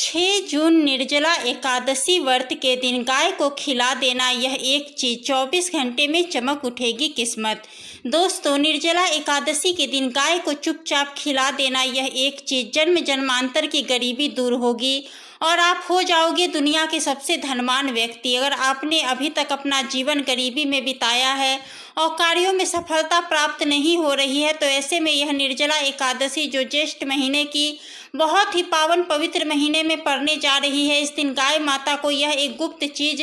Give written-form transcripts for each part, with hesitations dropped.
6 जून निर्जला एकादशी व्रत के दिन गाय को खिला देना यह एक चीज़ 24 घंटे में चमक उठेगी किस्मत। दोस्तों, निर्जला एकादशी के दिन गाय को चुपचाप खिला देना यह एक चीज़ जन्म जन्मांतर की गरीबी दूर होगी और आप हो जाओगे दुनिया के सबसे धनवान व्यक्ति। अगर आपने अभी तक अपना जीवन गरीबी में बिताया है और कार्यों में सफलता प्राप्त नहीं हो रही है, तो ऐसे में यह निर्जला एकादशी जो ज्येष्ठ महीने की बहुत ही पावन पवित्र महीने में पड़ने जा रही है, इस दिन गाय माता को यह एक गुप्त चीज़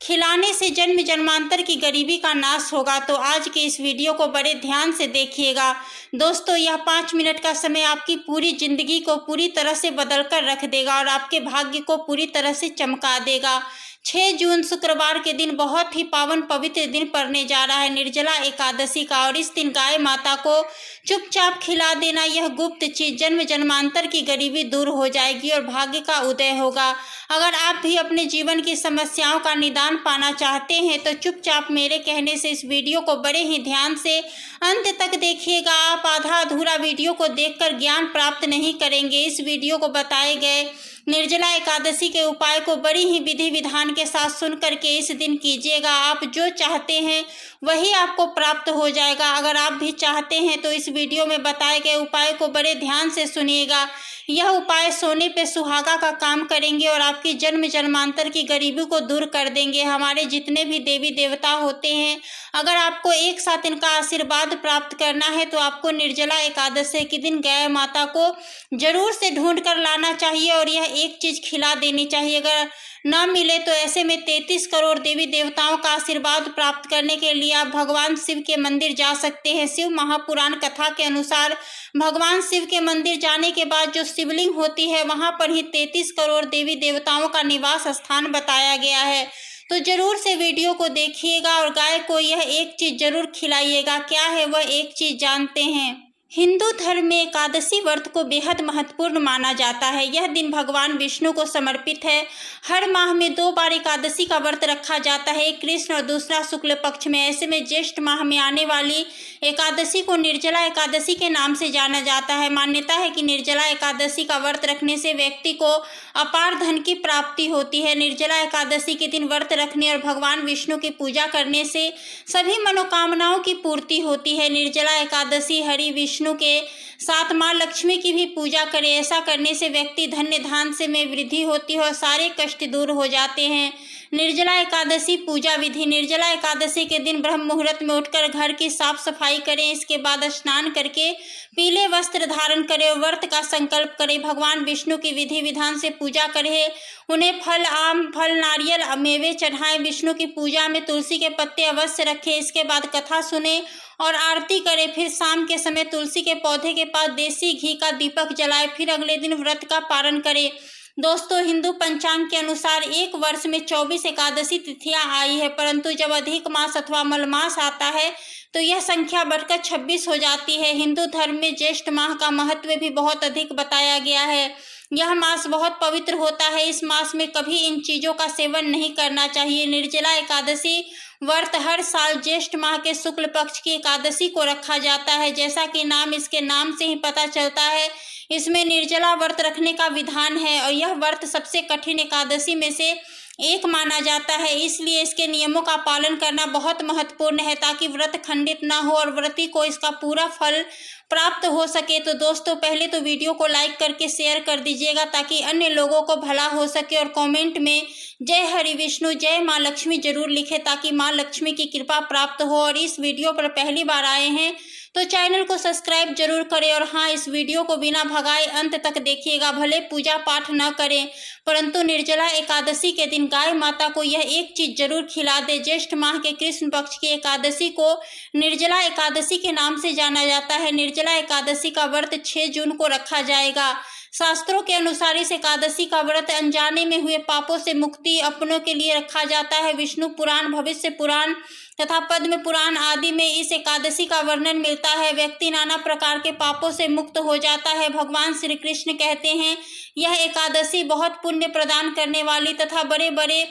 खिलाने से जन्म जन्मांतर की गरीबी का नाश होगा। तो आज के इस वीडियो को बड़े ध्यान से देखिएगा। दोस्तों, यह 5 मिनट का समय आपकी पूरी जिंदगी को पूरी तरह से बदल कर रख देगा और आपके भाग्य को पूरी तरह से चमका देगा। 6 जून शुक्रवार के दिन बहुत ही पावन पवित्र दिन पड़ने जा रहा है निर्जला एकादशी का, और इस दिन गाय माता को चुपचाप खिला देना यह गुप्त चीज जन्म जन्मांतर की गरीबी दूर हो जाएगी और भाग्य का उदय होगा। अगर आप भी अपने जीवन की समस्याओं का निदान पाना चाहते हैं तो चुपचाप मेरे कहने से इस वीडियो को बड़े ही ध्यान से अंत तक देखिएगा। आप आधा अधूरा वीडियो को देखकर ज्ञान प्राप्त नहीं करेंगे। इस वीडियो को बताए गए निर्जला एकादशी के उपाय को बड़ी ही विधि विधान के साथ सुन करके इस दिन कीजिएगा। आप जो चाहते हैं वही आपको प्राप्त हो जाएगा। अगर आप भी चाहते हैं तो इस वीडियो में बताए गए उपाय को बड़े ध्यान से सुनिएगा। यह उपाय सोने पे सुहागा का काम करेंगे और आपकी जन्म जन्मांतर की गरीबी को दूर कर देंगे। हमारे जितने भी देवी देवता होते हैं, अगर आपको एक साथ इनका आशीर्वाद प्राप्त करना है तो आपको निर्जला एकादशी के दिन गाय माता को जरूर से ढूंढ कर लाना चाहिए और यह एक चीज खिला देनी चाहिए। अगर न मिले तो ऐसे में 33 करोड़ देवी देवताओं का आशीर्वाद प्राप्त करने के लिए आप भगवान शिव के मंदिर जा सकते हैं। शिव महापुराण कथा के अनुसार भगवान शिव के मंदिर जाने के बाद जो शिवलिंग होती है वहां पर ही 33 करोड़ देवी देवताओं का निवास स्थान बताया गया है। तो जरूर से वीडियो को देखिएगा और गाय को यह एक चीज जरूर खिलाइएगा। क्या है वह एक चीज जानते हैं? हिंदू धर्म में एकादशी व्रत को बेहद महत्वपूर्ण माना जाता है। यह दिन भगवान विष्णु को समर्पित है। हर माह में 2 बार एकादशी का व्रत रखा जाता है, एक कृष्ण और दूसरा शुक्ल पक्ष में। ऐसे में ज्येष्ठ माह में आने वाली एकादशी को निर्जला एकादशी के नाम से जाना जाता है। मान्यता है कि निर्जला एकादशी का व्रत रखने से व्यक्ति को अपार धन की प्राप्ति होती है। निर्जला एकादशी के दिन व्रत रखने और भगवान विष्णु की पूजा करने से सभी मनोकामनाओं की पूर्ति होती है। निर्जला एकादशी हरि विष्णु के साथ माँ लक्ष्मी की भी पूजा करें। ऐसा करने से व्यक्ति धन्य धान से में वृद्धि होती है और सारे कष्ट दूर हो जाते हैं। निर्जला एकादशी पूजा विधि। निर्जला एकादशी के दिन ब्रह्म मुहूर्त में उठकर घर की साफ सफाई करें। इसके बाद स्नान करके पीले वस्त्र धारण करें और व्रत का संकल्प करें। भगवान विष्णु की विधि विधान से पूजा करें। उन्हें फल, आम, फल, नारियल, मेवे चढ़ाएं। विष्णु की पूजा में तुलसी के पत्ते अवश्य रखें। इसके बाद कथा सुने और आरती करें। फिर शाम के समय तुलसी के पौधे के पास देसी घी का दीपक जलाएं। फिर अगले दिन व्रत का पारण करें। दोस्तों, हिंदू पंचांग के अनुसार एक वर्ष में 24 एकादशी तिथियां आई है, परंतु जब अधिक मास अथवा मलमास आता है तो यह संख्या बढ़कर 26 हो जाती है। हिंदू धर्म में ज्येष्ठ माह का महत्व भी बहुत अधिक बताया गया है। यह मास बहुत पवित्र होता है। इस मास में कभी इन चीजों का सेवन नहीं करना चाहिए। निर्जला एकादशी व्रत हर साल ज्येष्ठ माह के शुक्ल पक्ष की एकादशी को रखा जाता है। जैसा कि इसके नाम से ही पता चलता है, इसमें निर्जला व्रत रखने का विधान है और यह व्रत सबसे कठिन एकादशी में से एक माना जाता है। इसलिए इसके नियमों का पालन करना बहुत महत्वपूर्ण है ताकि व्रत खंडित ना हो और व्रती को इसका पूरा फल प्राप्त हो सके। तो दोस्तों, पहले तो वीडियो को लाइक करके शेयर कर दीजिएगा ताकि अन्य लोगों को भला हो सके और कमेंट में जय हरि विष्णु, जय माँ लक्ष्मी जरूर लिखे ताकि माँ लक्ष्मी की कृपा प्राप्त हो। और इस वीडियो पर पहली बार आए हैं तो चैनल को सब्सक्राइब जरूर करें और हाँ, इस वीडियो को बिना भगाए अंत तक देखिएगा। भले पूजा पाठ न करें परंतु निर्जला एकादशी के दिन गाय माता को यह एक चीज जरूर खिला दे। ज्येष्ठ माह के कृष्ण पक्ष की एकादशी को निर्जला एकादशी के नाम से जाना जाता है। निर्जला एकादशी का व्रत 6 जून को रखा जाएगा। शास्त्रों के अनुसार इस एकादशी का व्रत अनजाने में हुए पापों से मुक्ति अपनों के लिए रखा जाता है। विष्णु पुराण, भविष्य पुराण तथा पद्म पुराण आदि में इस एकादशी का वर्णन मिलता है। व्यक्ति नाना प्रकार के पापों से मुक्त हो जाता है। भगवान श्री कृष्ण कहते हैं, यह एकादशी बहुत पुण्य प्रदान करने वाली तथा बड़े बड़े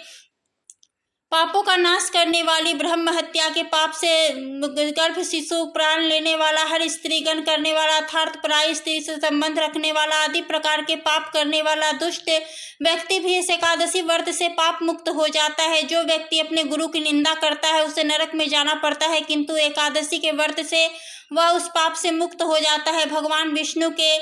पापों का नाश करने वाली, ब्रह्म हत्या के पाप से गर्भ शिशु प्राण लेने वाला, हर स्त्रीगण करने वाला, अर्थात स्त्री से संबंध रखने वाला, आदि प्रकार के पाप करने वाला दुष्ट व्यक्ति भी इस एकादशी व्रत से पाप मुक्त हो जाता है। जो व्यक्ति अपने गुरु की निंदा करता है उसे नरक में जाना पड़ता है, किंतु एकादशी के व्रत से वह उस पाप से मुक्त हो जाता है। भगवान विष्णु के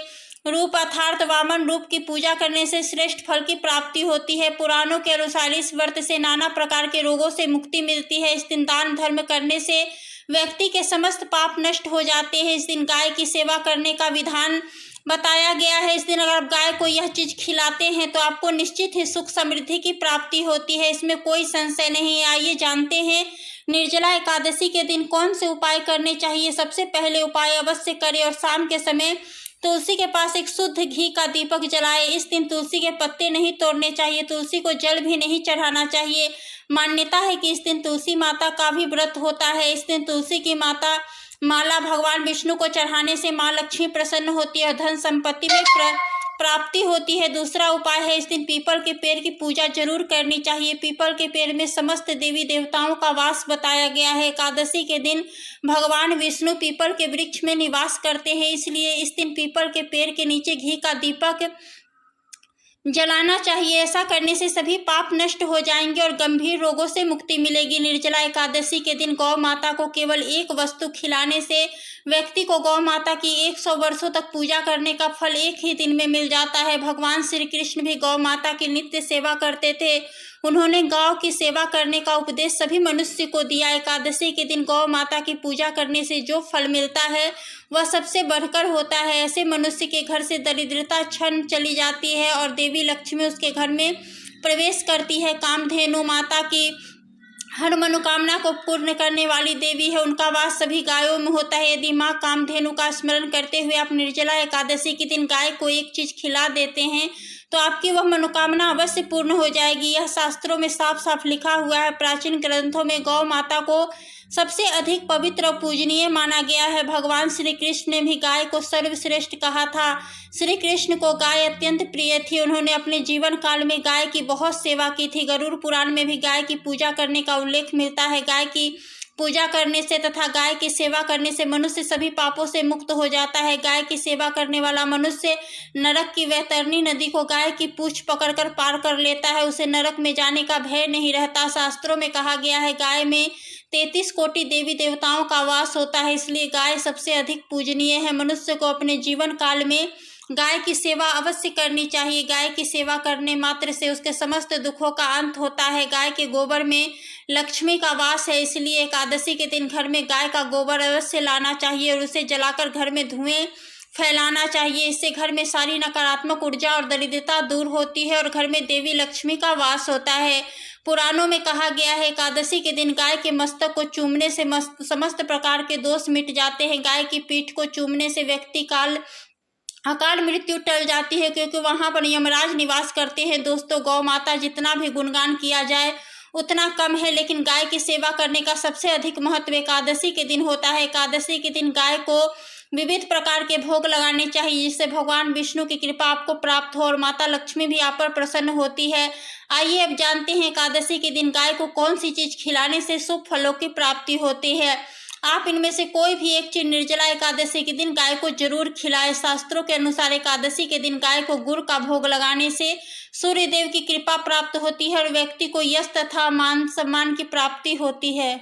रूप अर्थात वामन रूप की पूजा करने से श्रेष्ठ फल की प्राप्ति होती है। पुराणों के अनुसार इस व्रत से नाना प्रकार के रोगों से मुक्ति मिलती है। इस दिन दान धर्म करने से व्यक्ति के समस्त पाप नष्ट हो जाते हैं। इस दिन गाय की सेवा करने का विधान बताया गया है। इस दिन अगर आप गाय को यह चीज खिलाते हैं तो आपको निश्चित ही सुख समृद्धि की प्राप्ति होती है, इसमें कोई संशय नहीं है। आइए जानते हैं निर्जला एकादशी के दिन कौन से उपाय करने चाहिए। सबसे पहले उपाय अवश्य करें और शाम के समय तुलसी के पास एक शुद्ध घी का दीपक जलाए। इस दिन तुलसी के पत्ते नहीं तोड़ने चाहिए, तुलसी को जल भी नहीं चढ़ाना चाहिए। मान्यता है कि इस दिन तुलसी माता का भी व्रत होता है। इस दिन तुलसी की माला भगवान विष्णु को चढ़ाने से माँ लक्ष्मी प्रसन्न होती है और धन संपत्ति में प्राप्ति होती है। दूसरा उपाय है, इस दिन पीपल के पेड़ की पूजा जरूर करनी चाहिए। पीपल के पेड़ में समस्त देवी देवताओं का वास बताया गया है। एकादशी के दिन भगवान विष्णु पीपल के वृक्ष में निवास करते हैं, इसलिए इस दिन पीपल के पेड़ के नीचे घी का दीपक जलाना चाहिए। ऐसा करने से सभी पाप नष्ट हो जाएंगे और गंभीर रोगों से मुक्ति मिलेगी। निर्जला एकादशी के दिन गौ माता को केवल एक वस्तु खिलाने से व्यक्ति को गौ माता की 100 वर्षों तक पूजा करने का फल एक ही दिन में मिल जाता है। भगवान श्री कृष्ण भी गौ माता की नित्य सेवा करते थे। उन्होंने गौ की सेवा करने का उपदेश सभी मनुष्य को दिया। एकादशी के दिन गौ माता की पूजा करने से जो फल मिलता है वह सबसे बढ़कर होता है। ऐसे मनुष्य के घर से दरिद्रता क्षण चली जाती है और देवी लक्ष्मी उसके घर में प्रवेश करती है। कामधेनु माता की हर मनोकामना को पूर्ण करने वाली देवी है, उनका वास सभी गायों में होता है। यदि माँ कामधेनु का स्मरण करते हुए आप निर्जला एकादशी के दिन गाय को एक चीज खिला देते हैं तो आपकी वह मनोकामना अवश्य पूर्ण हो जाएगी। यह शास्त्रों में साफ साफ लिखा हुआ है। प्राचीन ग्रंथों में गौ माता को सबसे अधिक पवित्र और पूजनीय माना गया है। भगवान श्री कृष्ण ने भी गाय को सर्वश्रेष्ठ कहा था। श्री कृष्ण को गाय अत्यंत प्रिय थी। उन्होंने अपने जीवन काल में गाय की बहुत सेवा की थी। गरुड़ पुराण में भी गाय की पूजा करने का उल्लेख मिलता है। गाय की पूजा करने से तथा गाय की सेवा करने से मनुष्य सभी पापों से मुक्त हो जाता है। गाय की सेवा करने वाला मनुष्य नरक की वैतरणी नदी को गाय की पूंछ पकड़कर पार कर लेता है, उसे नरक में जाने का भय नहीं रहता। शास्त्रों में कहा गया है गाय में 33 कोटि देवी देवताओं का वास होता है, इसलिए गाय सबसे अधिक पूजनीय है। मनुष्य को अपने जीवन काल में गाय की सेवा अवश्य करनी चाहिए। गाय की सेवा करने मात्र से उसके समस्त दुखों का अंत होता है। गाय के गोबर में लक्ष्मी का वास है, इसलिए एकादशी के दिन घर में गाय का गोबर अवश्य लाना चाहिए और उसे जलाकर घर में धुएं फैलाना चाहिए। इससे घर में सारी नकारात्मक ऊर्जा और दरिद्रता दूर होती है और घर में देवी लक्ष्मी का वास होता है। पुराणों में कहा गया है एकादशी के दिन गाय के मस्तक को चूमने से समस्त प्रकार के दोष मिट जाते हैं। गाय की पीठ को चूमने से व्यक्ति अकाल मृत्यु टल जाती है, क्योंकि वहां पर यमराज निवास करते हैं। दोस्तों, गौ माता जितना भी गुणगान किया जाए उतना कम है, लेकिन गाय की सेवा करने का सबसे अधिक महत्व एकादशी के दिन होता है। एकादशी के दिन गाय को विविध प्रकार के भोग लगाने चाहिए, जिससे भगवान विष्णु की कृपा आपको प्राप्त हो और माता लक्ष्मी भी आप पर प्रसन्न होती है। आइए अब जानते हैं एकादशी के दिन गाय को कौन सी चीज खिलाने से शुभ फलों की प्राप्ति होती है। आप इनमें से कोई भी एक चीज निर्जला एकादशी के दिन गाय को जरूर खिलाएं। शास्त्रों के अनुसार एकादशी के दिन गाय को गुड़ का भोग लगाने से सूर्य देव की कृपा प्राप्त होती है और व्यक्ति को यश तथा मान सम्मान की प्राप्ति होती है।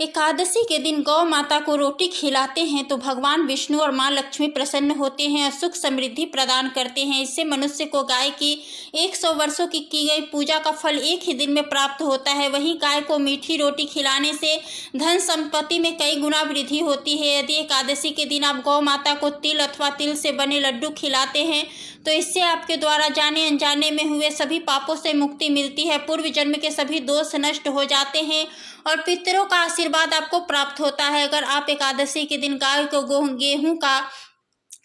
एकादशी के दिन गौ माता को रोटी खिलाते हैं तो भगवान विष्णु और माँ लक्ष्मी प्रसन्न होते हैं और सुख समृद्धि प्रदान करते हैं। इससे मनुष्य को गाय की 100 वर्षों की गई पूजा का फल एक ही दिन में प्राप्त होता है। वहीं गाय को मीठी रोटी खिलाने से धन संपत्ति में कई गुना वृद्धि होती है। यदि एकादशी के दिन आप गौ माता को तिल अथवा तिल से बने लड्डू खिलाते हैं तो इससे आपके द्वारा जाने अनजाने में हुए सभी पापों से मुक्ति मिलती है। पूर्व जन्म के सभी दोष नष्ट हो जाते हैं और पितरों का आशीर्वाद आपको प्राप्त होता है। अगर आप एकादशी के दिन गाय को गेहूं का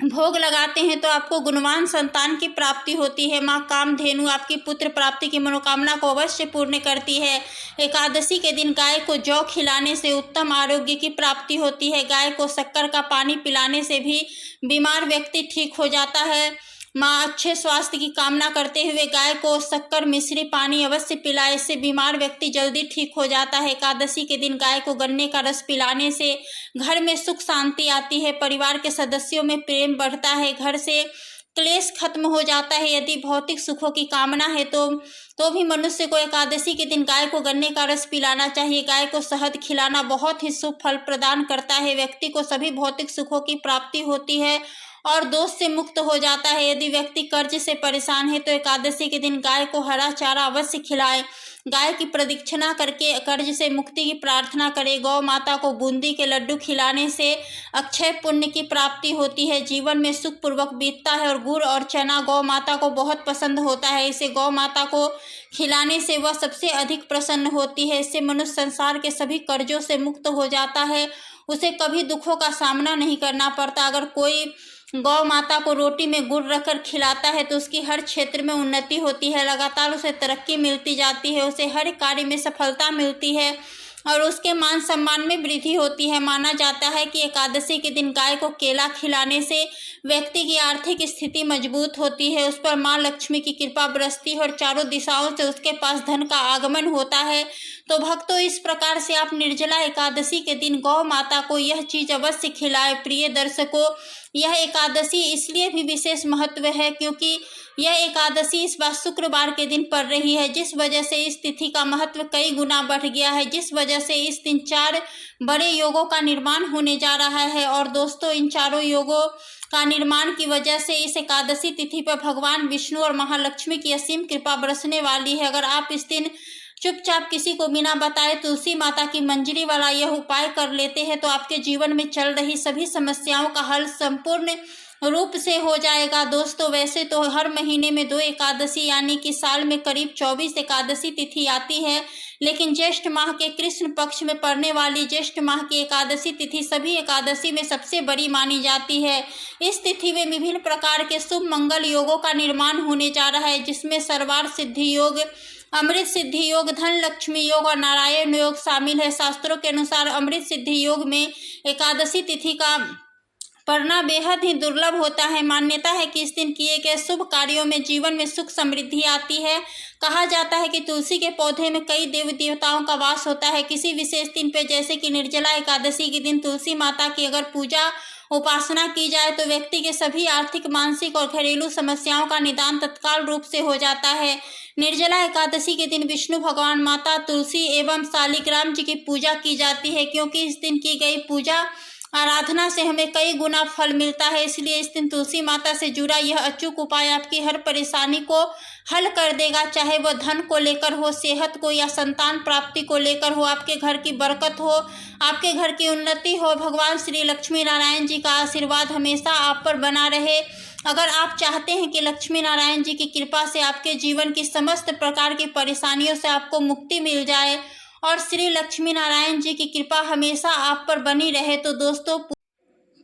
भोग लगाते हैं तो आपको गुणवान संतान की प्राप्ति होती है। माँ कामधेनु आपकी पुत्र प्राप्ति की मनोकामना को अवश्य पूर्ण करती है। एकादशी के दिन गाय को जौ खिलाने से उत्तम आरोग्य की प्राप्ति होती है। गाय को शक्कर का पानी पिलाने से भी बीमार व्यक्ति ठीक हो जाता है। माँ अच्छे स्वास्थ्य की कामना करते हुए गाय को शक्कर मिश्री पानी अवश्य पिलाए। इससे बीमार व्यक्ति जल्दी ठीक हो जाता है। एकादशी के दिन गाय को गन्ने का रस पिलाने से घर में सुख शांति आती है, परिवार के सदस्यों में प्रेम बढ़ता है, घर से क्लेश खत्म हो जाता है। यदि भौतिक सुखों की कामना है तो भी मनुष्य को एकादशी के दिन गाय को गन्ने का रस पिलाना चाहिए। गाय को शहद खिलाना बहुत ही शुभ फल प्रदान करता है। व्यक्ति को सभी भौतिक सुखों की प्राप्ति होती है और दोष से मुक्त हो जाता है। यदि व्यक्ति कर्ज से परेशान है तो एकादशी के दिन गाय को हरा चारा अवश्य खिलाए। गाय की प्रदक्षिणा करके कर्ज से मुक्ति की प्रार्थना करें। गौ माता को बूंदी के लड्डू खिलाने से अक्षय पुण्य की प्राप्ति होती है, जीवन में सुखपूर्वक बीतता है। और गुड़ और चना गौ माता को बहुत पसंद होता है। इसे गौ माता को खिलाने से वह सबसे अधिक प्रसन्न होती है। इससे मनुष्य संसार के सभी कर्जों से मुक्त हो जाता है, उसे कभी दुखों का सामना नहीं करना पड़ता। अगर कोई गौ माता को रोटी में गुड़ रखकर खिलाता है तो उसकी हर क्षेत्र में उन्नति होती है, लगातार उसे तरक्की मिलती जाती है, उसे हर कार्य में सफलता मिलती है और उसके मान सम्मान में वृद्धि होती है। माना जाता है कि एकादशी के दिन गाय को केला खिलाने से व्यक्ति की आर्थिक स्थिति मजबूत होती है, उस पर माँ लक्ष्मी की कृपा बरसती है और चारों दिशाओं से उसके पास धन का आगमन होता है। तो भक्तों, इस प्रकार से आप निर्जला एकादशी के दिन गौ माता को यह चीज अवश्य खिलाएं। प्रिय दर्शकों, यह एकादशी इसलिए भी विशेष महत्व है क्योंकि यह एकादशी इस बार शुक्रवार के दिन पड़ रही है, जिस वजह से इस तिथि का महत्व कई गुना बढ़ गया है, जिस वजह से इस दिन 4 बड़े योगों का निर्माण होने जा रहा है। और दोस्तों, इन चारों योगों का निर्माण की वजह से इस एकादशी तिथि पर भगवान विष्णु और महालक्ष्मी की असीम कृपा बरसने वाली है। अगर आप इस दिन चुपचाप किसी को बिना बताए तुलसी माता की मंजरी वाला यह उपाय कर लेते हैं तो आपके जीवन में चल रही सभी समस्याओं का हल संपूर्ण रूप से हो जाएगा। दोस्तों, वैसे तो हर महीने में 2 एकादशी यानी कि साल में करीब 24 एकादशी तिथि आती है, लेकिन ज्येष्ठ माह के कृष्ण पक्ष में पड़ने वाली ज्येष्ठ माह की एकादशी तिथि सभी एकादशी में सबसे बड़ी मानी जाती है। इस तिथि में विभिन्न प्रकार के शुभ मंगल योगों का निर्माण होने जा रहा है, जिसमें सर्वार्थ सिद्धि योग, अमृत सिद्धि योग, धन लक्ष्मी योग और नारायण योग शामिल है। शास्त्रों के अनुसार अमृत सिद्धि योग में एकादशी तिथि का पढ़ना बेहद ही दुर्लभ होता है। मान्यता है कि इस दिन किए गए शुभ कार्यों में जीवन में सुख समृद्धि आती है। कहा जाता है कि तुलसी के पौधे में कई देवी देवताओं का वास होता है। किसी विशेष दिन पे जैसे कि निर्जला एकादशी के दिन तुलसी माता की अगर पूजा उपासना की जाए तो व्यक्ति के सभी आर्थिक, मानसिक और घरेलू समस्याओं का निदान तत्काल रूप से हो जाता है। निर्जला एकादशी के दिन विष्णु भगवान, माता तुलसी एवं शालिग्राम जी की पूजा की जाती है, क्योंकि इस दिन की गई पूजा आराधना से हमें कई गुना फल मिलता है। इसलिए इस दिन तुलसी माता से जुड़ा यह अचूक उपाय आपकी हर परेशानी को हल कर देगा, चाहे वह धन को लेकर हो, सेहत को या संतान प्राप्ति को लेकर हो, आपके घर की बरकत हो, आपके घर की उन्नति हो। भगवान श्री लक्ष्मी नारायण जी का आशीर्वाद हमेशा आप पर बना रहे। अगर आप चाहते हैं कि लक्ष्मी नारायण जी की कृपा से आपके जीवन की समस्त प्रकार की परेशानियों से आपको मुक्ति मिल जाए और श्री लक्ष्मी नारायण जी की कृपा हमेशा आप पर बनी रहे, तो दोस्तों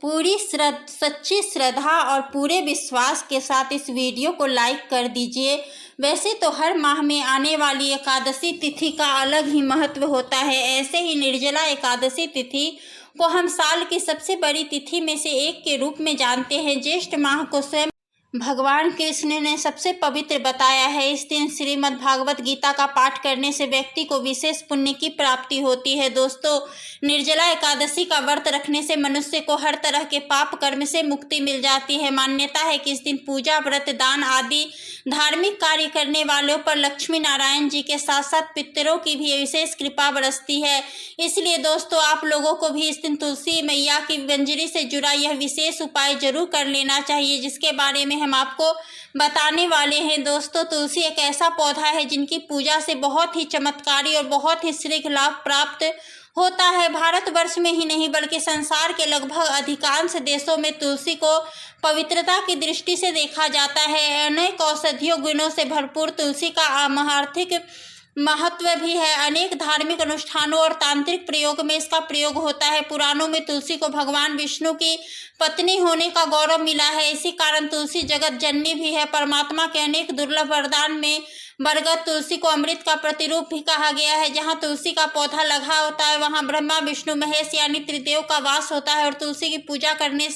पूरी सच्ची श्रद्धा और पूरे विश्वास के साथ इस वीडियो को लाइक कर दीजिए। वैसे तो हर माह में आने वाली एकादशी तिथि का अलग ही महत्व होता है, ऐसे ही निर्जला एकादशी तिथि को हम साल की सबसे बड़ी तिथि में से एक के रूप में जानते हैं। ज्येष्ठ माह को स्वयं भगवान कृष्ण ने सबसे पवित्र बताया है। इस दिन श्रीमद् भागवत गीता का पाठ करने से व्यक्ति को विशेष पुण्य की प्राप्ति होती है। दोस्तों, निर्जला एकादशी का व्रत रखने से मनुष्य को हर तरह के पाप कर्म से मुक्ति मिल जाती है। मान्यता है कि इस दिन पूजा, व्रत, दान आदि धार्मिक कार्य करने वालों पर लक्ष्मी नारायण जी के साथ साथ पितरों की भी विशेष कृपा बरसती है। इसलिए दोस्तों, आप लोगों को भी इस दिन तुलसी मैया की मंजरी से जुड़ा यह विशेष उपाय जरूर कर लेना चाहिए, जिसके बारे में हम आपको बताने वाले हैं। दोस्तों, तुलसी एक ऐसा पौधा है जिनकी पूजा से बहुत ही चमत्कारी और बहुत ही शीघ्र लाभ प्राप्त होता है। भारतवर्ष में ही नहीं बल्कि संसार के लगभग अधिकांश देशों में तुलसी को पवित्रता की दृष्टि से देखा जाता है। अनेक औषधीय गुणों से भरपूर तुलसी का आर्थिक महत्व भी है। अनेक धार्मिक अनुष्ठानों और तांत्रिक प्रयोग में इसका प्रयोग होता है। पुराणों में तुलसी को भगवान विष्णु की पत्नी होने का गौरव मिला है। इसी कारण तुलसी जगत जननी भी है। परमात्मा के अनेक दुर्लभ वरदान में बरगद तुलसी को अमृत का प्रतिरूप भी कहा गया है। जहाँ तुलसी का पौधा लगा होता है वहाँ ब्रह्मा विष्णु महेश यानी त्रिदेव का वास होता है और तुलसी की पूजा करने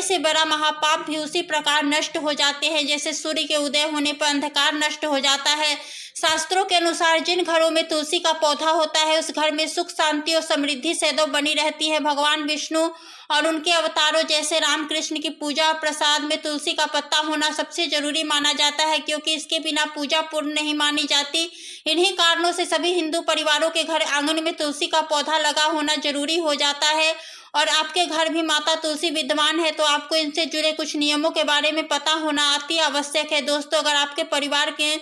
से बड़ा महापाप भी उसी प्रकार नष्ट हो जाते हैं जैसे सूर्य के उदय होने पर अंधकार नष्ट हो जाता है। शास्त्रों के अनुसार जिन घरों में तुलसी का पौधा होता है उस घर में सुख शांति और समृद्धि सदैव बनी रहती है। भगवान विष्णु और उनके अवतारों जैसे रामकृष्ण की पूजा और प्रसाद में तुलसी का पत्ता होना सबसे जरूरी माना जाता है, क्योंकि इसके बिना पूजा पूर्ण नहीं मानी जाती। इन्हीं कारणों से सभी हिंदू परिवारों के घर आंगन में तुलसी का पौधा लगा होना जरूरी हो जाता है। और आपके घर भी माता तुलसी विद्यमान है तो आपको इनसे जुड़े कुछ नियमों के बारे में पता होना अति आवश्यक है। दोस्तों, अगर आपके परिवार के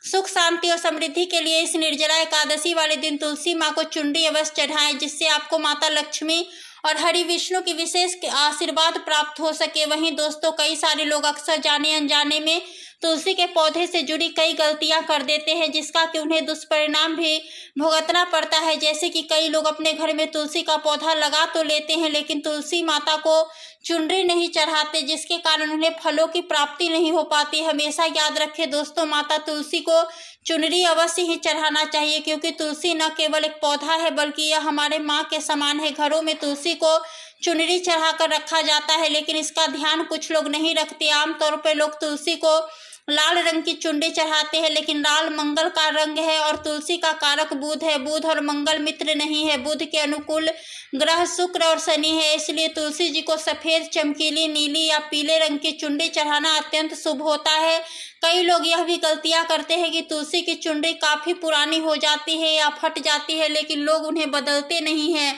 सुख शांति और समृद्धि के लिए इस निर्जला एकादशी वाले दिन तुलसी माँ को चुनरी अवश्य चढ़ाएं, जिससे आपको माता लक्ष्मी और हरि विष्णु की विशेष आशीर्वाद प्राप्त हो सके। वहीं दोस्तों, कई सारे लोग अक्सर जाने अनजाने में तुलसी के पौधे से जुड़ी कई गलतियां कर देते हैं, जिसका कि उन्हें दुष्परिणाम भी भुगतना पड़ता है। जैसे कि कई लोग अपने घर में तुलसी का पौधा लगा तो लेते हैं लेकिन तुलसी माता को चुनरी नहीं चढ़ाते, जिसके कारण उन्हें फलों की प्राप्ति नहीं हो पाती। हमेशा याद रखें दोस्तों, माता तुलसी को चुनरी अवश्य ही चढ़ाना चाहिए, क्योंकि तुलसी न केवल एक पौधा है बल्कि यह हमारे माँ के समान है। घरों में तुलसी को चुनरी चढ़ाकर रखा जाता है लेकिन इसका ध्यान कुछ लोग नहीं रखते। आमतौर पर लोग तुलसी को लाल रंग की चुनरी चढ़ाते हैं, लेकिन लाल मंगल का रंग है और तुलसी का कारक बुध है। बुध और मंगल मित्र नहीं है। बुध के अनुकूल ग्रह शुक्र और शनि है, इसलिए तुलसी जी को सफेद, चमकीली, नीली या पीले रंग की चुनरी चढ़ाना अत्यंत शुभ होता है। कई लोग यह भी गलतियां करते हैं कि तुलसी की चुनरी काफी पुरानी हो जाती है या फट जाती है, लेकिन लोग उन्हें बदलते नहीं हैं।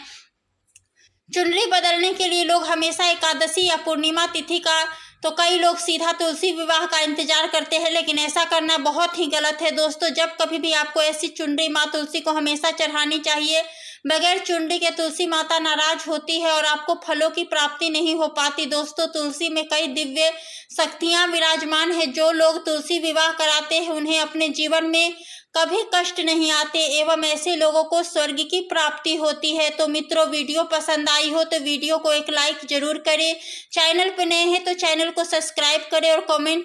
चुनरी बदलने के लिए लोग हमेशा एकादशी या पूर्णिमा तिथि का तो कई लोग सीधा तुलसी विवाह का इंतजार करते हैं, लेकिन ऐसा करना बहुत ही गलत है। दोस्तों, जब कभी भी आपको ऐसी चुनरी माँ तुलसी को हमेशा चढ़ानी चाहिए। बगैर चुनरी के तुलसी माता नाराज होती है और आपको फलों की प्राप्ति नहीं हो पाती। दोस्तों, तुलसी में कई दिव्य शक्तियाँ विराजमान है। जो लोग तुलसी विवाह कराते हैं उन्हें अपने जीवन में कभी कष्ट नहीं आते एवं ऐसे लोगों को स्वर्ग की प्राप्ति होती है। तो मित्रों, वीडियो पसंद आई हो तो वीडियो को एक लाइक जरूर करें। चैनल पर नए हैं तो चैनल को सब्सक्राइब करें और कमेंट